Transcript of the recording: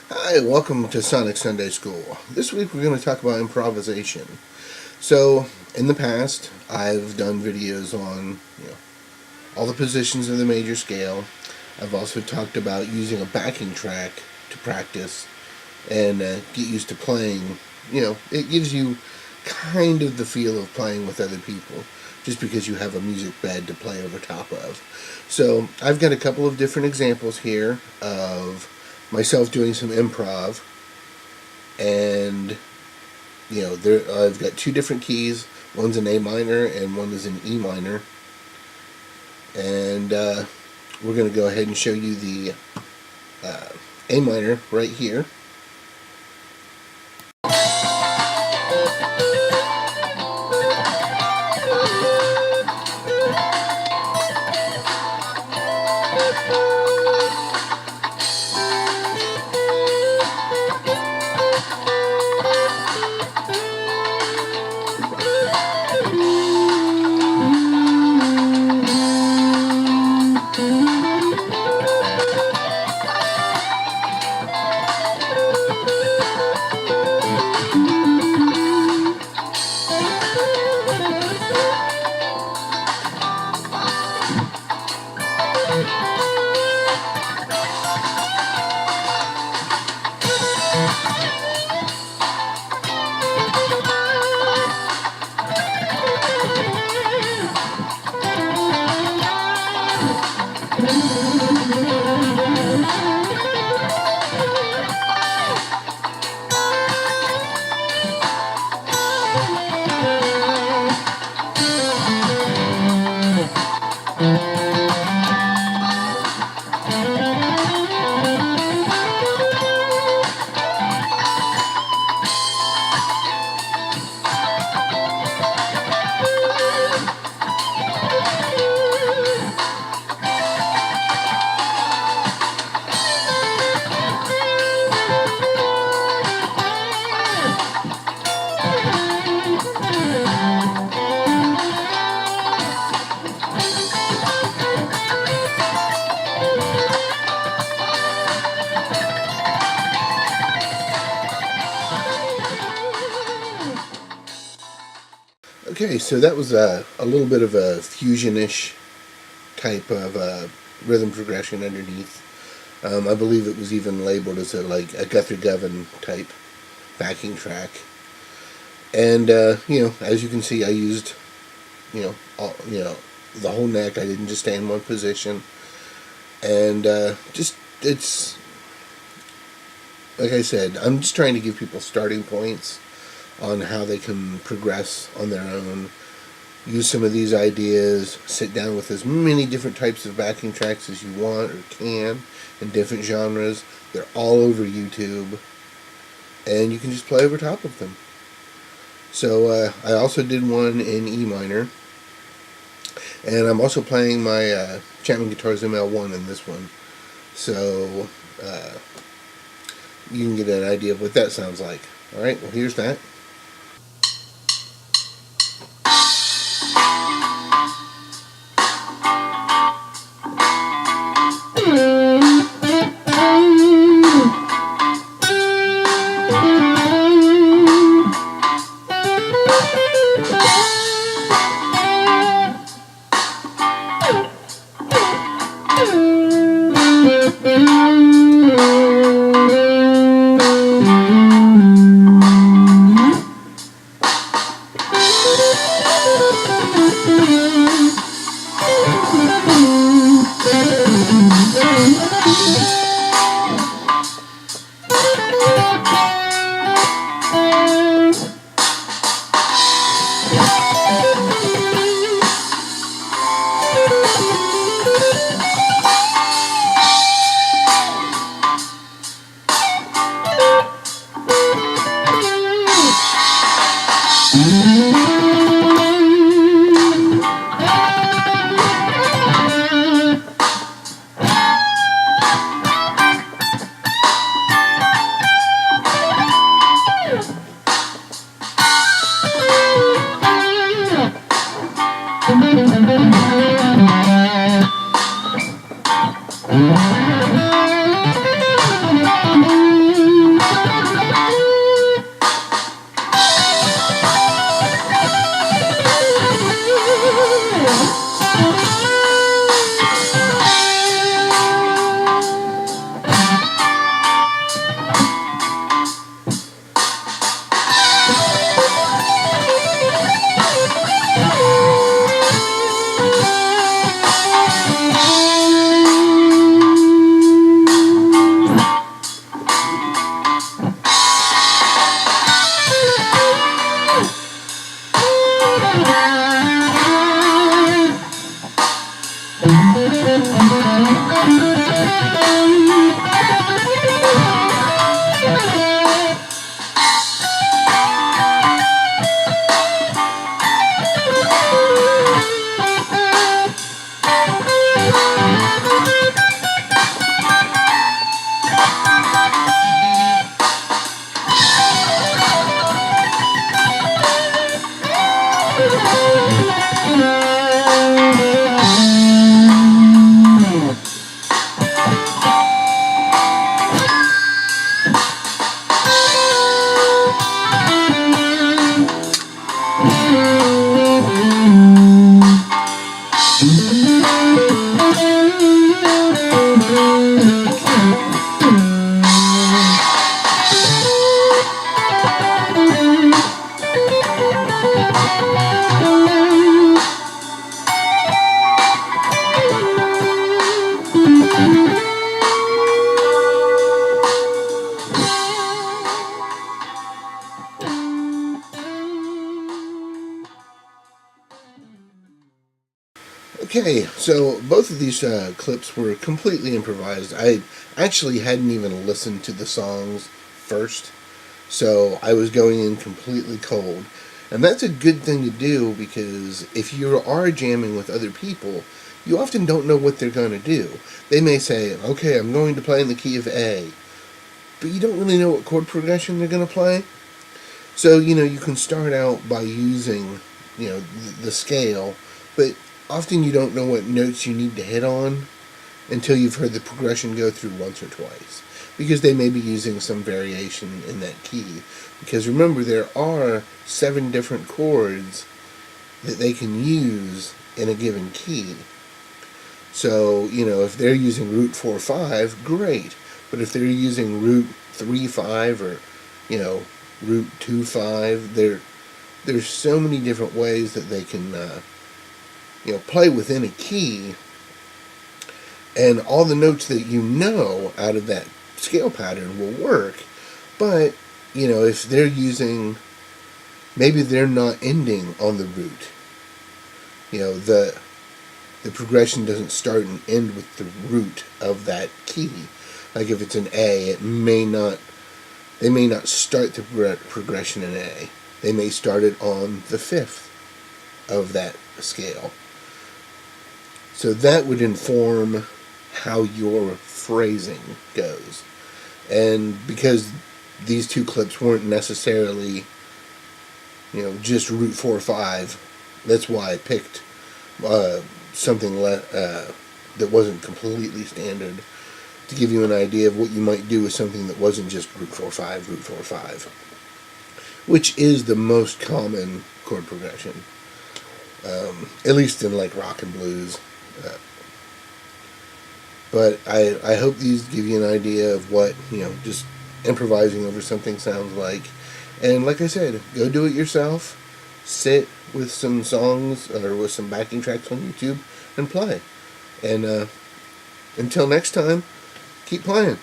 Hi, welcome to Sonic Sunday School. This week we're going to talk about improvisation. So, in the past, I've done videos on, all the positions of the major scale. I've also talked about using a backing track to practice and get used to playing. It gives you kind of the feel of playing with other people, just because you have a music bed to play over top of. So, I've got a couple of different examples here of myself doing some improv, and I've got two different keys. One's an A minor and one is an E minor, and we're going to go ahead and show you the A minor right here. Okay, so that was a little bit of a fusion-ish type of rhythm progression underneath. I believe it was even labeled as a Guthrie Govan type backing track. And as you can see, I used the whole neck. I didn't just stay in one position. And it's like I said, I'm just trying to give people starting points on how they can progress on their own. Use some of these ideas, sit down with as many different types of backing tracks as you want or can in different genres. They're all over YouTube, and you can just play over top of them. So I also did one in E minor, and I'm also playing my Chapman Guitars ML1 in this one. So you can get an idea of what that sounds like. Alright, well here's that. Okay, so both of these clips were completely improvised. I actually hadn't even listened to the songs first, so I was going in completely cold. And that's a good thing to do because if you are jamming with other people, you often don't know what they're going to do. They may say, okay, I'm going to play in the key of A, but you don't really know what chord progression they're going to play. So, you can start out by using, the scale, but often you don't know what notes you need to hit on until you've heard the progression go through once or twice, because they may be using some variation in that key. Because remember, there are 7 different chords that they can use in a given key. So, if they're using root 4/5, great. But if they're using root 3/5 or, root 2/5, there's so many different ways that they can play within a key, and all the notes that out of that scale pattern will work. But if they're using, maybe they're not ending on the root. The progression doesn't start and end with the root of that key. Like if it's an A, they may not start the progression in A. They may start it on the 5th of that scale. So that would inform how your phrasing goes. And because these 2 clips weren't necessarily, just root 4/5, that's why I picked something that wasn't completely standard, to give you an idea of what you might do with something that wasn't just root 4/5, root 4/5, which is the most common chord progression, at least in like rock and blues. But I hope these give you an idea of what, just improvising over something sounds like. And like I said, go do it yourself. Sit with some songs or with some backing tracks on YouTube and play. And until next time, keep playing.